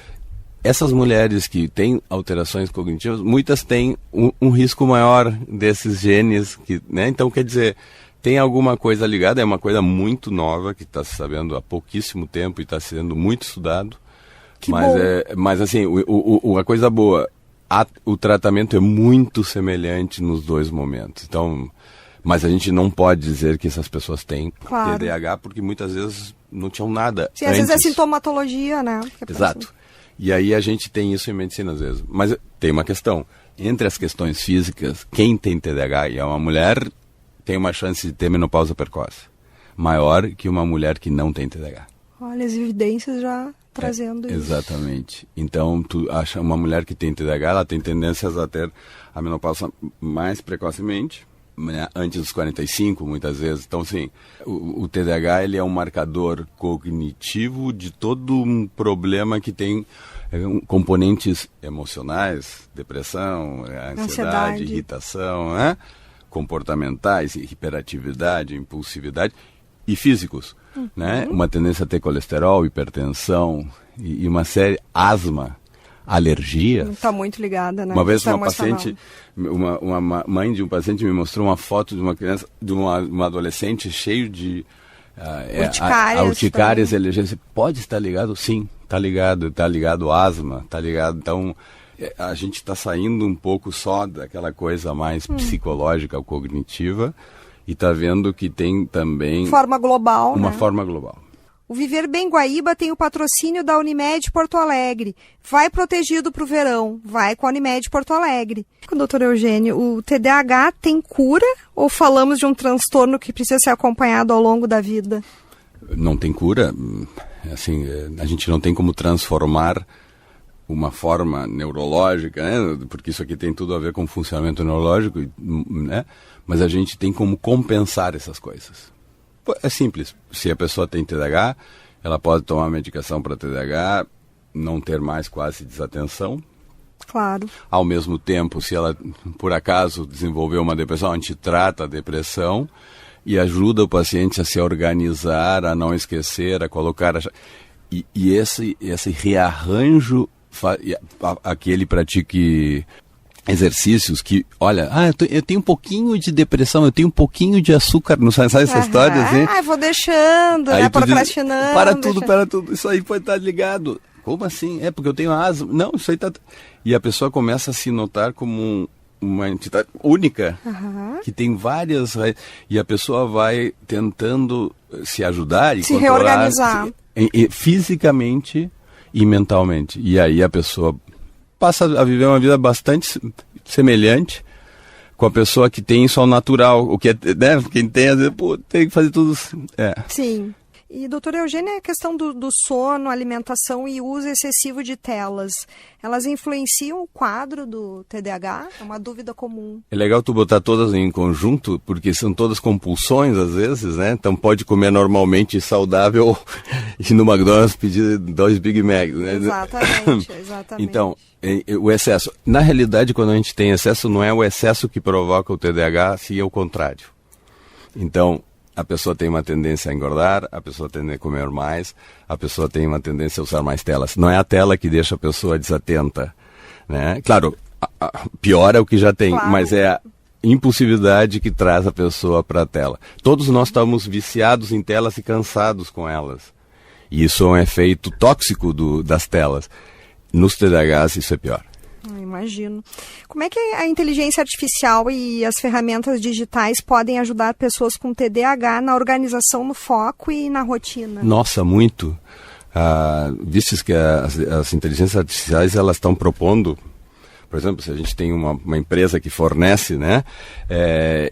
Essas mulheres que têm alterações cognitivas, muitas têm um risco maior desses genes, né? Então, quer dizer, tem alguma coisa ligada, é uma coisa muito nova, que está se sabendo há pouquíssimo tempo e está sendo muito estudado. Mas assim, a coisa boa, o tratamento é muito semelhante nos dois momentos. Então, mas a gente não pode dizer que essas pessoas têm TDAH, porque muitas vezes não tinham nada. Sim, às vezes é sintomatologia, né? Exato. E aí a gente tem isso em medicina às vezes. Mas tem uma questão. Entre as questões físicas, quem tem TDAH e é uma mulher, tem uma chance de ter menopausa precoce maior que uma mulher que não tem TDAH. Olha, as evidências já trazendo isso. Exatamente. Então, tu acha uma mulher que tem TDAH, ela tem tendências a ter a menopausa mais precocemente, né, antes dos 45, muitas vezes. Então, sim, o TDAH ele é um marcador cognitivo de todo um problema que tem componentes emocionais, depressão, ansiedade, irritação, né, comportamentais, hiperatividade, impulsividade, e físicos, né? Uma tendência a ter colesterol, hipertensão e uma série, asma, alergias. Está muito ligada, né? Uma vez uma paciente, uma mãe de um paciente me mostrou uma foto de uma criança, de uma adolescente cheio de urticárias e alergias. Pode estar ligado? Sim, está ligado asma, está ligado. Então, a gente está saindo um pouco só daquela coisa mais psicológica ou cognitiva e está vendo que tem também forma global, uma forma global. O Viver Bem Guaíba tem o patrocínio da Unimed Porto Alegre. Vai protegido para o verão. Vai com a Unimed Porto Alegre. Doutor Eugênio, o TDAH tem cura ou falamos de um transtorno que precisa ser acompanhado ao longo da vida? Não tem cura. Assim, a gente não tem como transformar uma forma neurológica, né? Porque isso aqui tem tudo a ver com o funcionamento neurológico, né? Mas a gente tem como compensar essas coisas. É simples. Se a pessoa tem TDAH, ela pode tomar medicação para TDAH, não ter mais quase desatenção. Claro. Ao mesmo tempo, se ela, por acaso, desenvolveu uma depressão, a gente trata a depressão e ajuda o paciente a se organizar, a não esquecer, a colocar... E esse rearranjo a que ele pratique exercícios que, olha, eu tenho um pouquinho de depressão, eu tenho um pouquinho de açúcar, não sabe essa história? Assim? Vou deixando, aí, né, procrastinando. Para tudo, isso aí pode estar ligado. Como assim? É porque eu tenho asma. Não, isso aí tá... E a pessoa começa a se notar como uma entidade única, que tem várias... E a pessoa vai tentando se ajudar e se reorganizar. Fisicamente e mentalmente. E aí a pessoa passa a viver uma vida bastante semelhante com a pessoa que tem isso ao natural. O que é, né? Quem tem, às vezes, tem que fazer tudo. Sim. E, doutora Eugênia, a questão do sono, alimentação e uso excessivo de telas, elas influenciam o quadro do TDAH? É uma dúvida comum. É legal tu botar todas em conjunto, porque são todas compulsões, às vezes, né? Então pode comer normalmente saudável e no McDonald's pedir 2 Big Macs, né? Exatamente. Então, o excesso. Na realidade, quando a gente tem excesso, não é o excesso que provoca o TDAH, sim é o contrário. Então, a pessoa tem uma tendência a engordar, a pessoa tende a comer mais, a pessoa tem uma tendência a usar mais telas. Não é a tela que deixa a pessoa desatenta, né? Claro, piora o que já tem, claro, mas é a impulsividade que traz a pessoa para a tela. Todos nós estamos viciados em telas e cansados com elas. E isso é um efeito tóxico das telas. Nos TDAHs isso é pior. Imagino. Como é que a inteligência artificial e as ferramentas digitais podem ajudar pessoas com TDAH na organização, no foco e na rotina? Nossa, muito. Vistes que as inteligências artificiais elas estão propondo, por exemplo, se a gente tem uma empresa que fornece, né,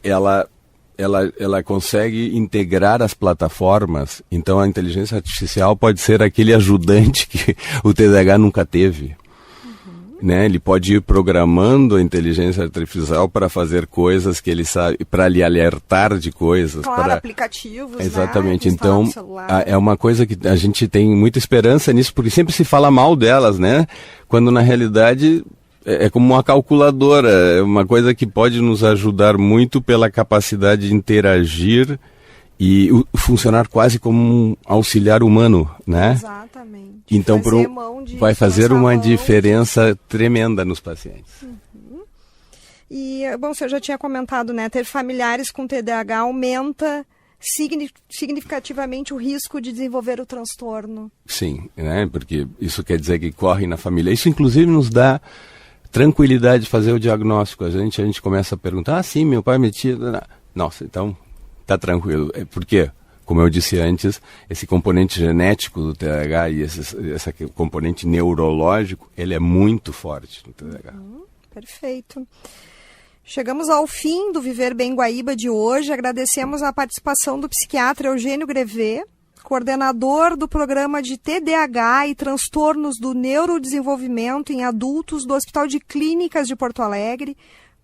ela consegue integrar as plataformas. Então a inteligência artificial pode ser aquele ajudante que o TDAH nunca teve. né? Ele pode ir programando a inteligência artificial para fazer coisas que ele sabe, para lhe alertar de coisas. Claro, para aplicativos, exatamente. né? Então, é uma coisa que a gente tem muita esperança nisso, porque sempre se fala mal delas, né? Quando na realidade é como uma calculadora, é uma coisa que pode nos ajudar muito pela capacidade de interagir e funcionar quase como um auxiliar humano, né? Exatamente. Então vai fazer uma diferença tremenda nos pacientes. E, bom, você já tinha comentado, né? Ter familiares com TDAH aumenta significativamente o risco de desenvolver o transtorno. Sim, né? Porque isso quer dizer que corre na família. Isso, inclusive, nos dá tranquilidade de fazer o diagnóstico. A gente começa a perguntar, sim, meu pai me tinha... Nossa, então... Tá tranquilo. Por quê? Como eu disse antes, esse componente genético do TDAH e esse componente neurológico, ele é muito forte no TDAH. Perfeito. Chegamos ao fim do Viver Bem Guaíba de hoje. Agradecemos a participação do psiquiatra Eugênio Grevet, coordenador do programa de TDAH e transtornos do neurodesenvolvimento em adultos do Hospital de Clínicas de Porto Alegre,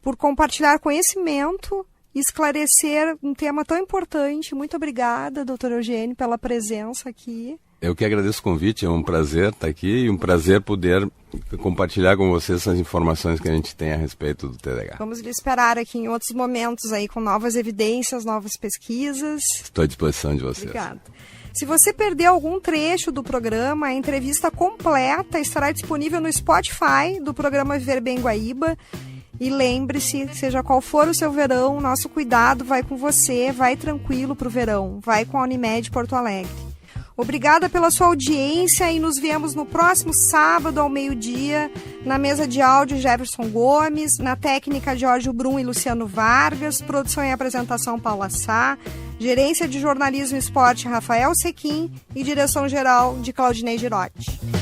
por compartilhar conhecimento e esclarecer um tema tão importante. Muito obrigada, doutor Eugênio, pela presença aqui. Eu que agradeço o convite, é um prazer estar aqui e um prazer poder compartilhar com vocês essas informações que a gente tem a respeito do TDAH. Vamos lhe esperar aqui em outros momentos aí com novas evidências, novas pesquisas. Estou à disposição de vocês. Obrigada. Se você perdeu algum trecho do programa, a entrevista completa estará disponível no Spotify do programa Viver Bem Guaíba. E lembre-se, seja qual for o seu verão, nosso cuidado vai com você, vai tranquilo para o verão, vai com a Unimed Porto Alegre. Obrigada pela sua audiência e nos vemos no próximo sábado ao meio-dia, na mesa de áudio Jefferson Gomes, na técnica Jorge Brum e Luciano Vargas, produção e apresentação Paula Sá, gerência de jornalismo e esporte Rafael Sequim e direção geral de Claudinei Girotti.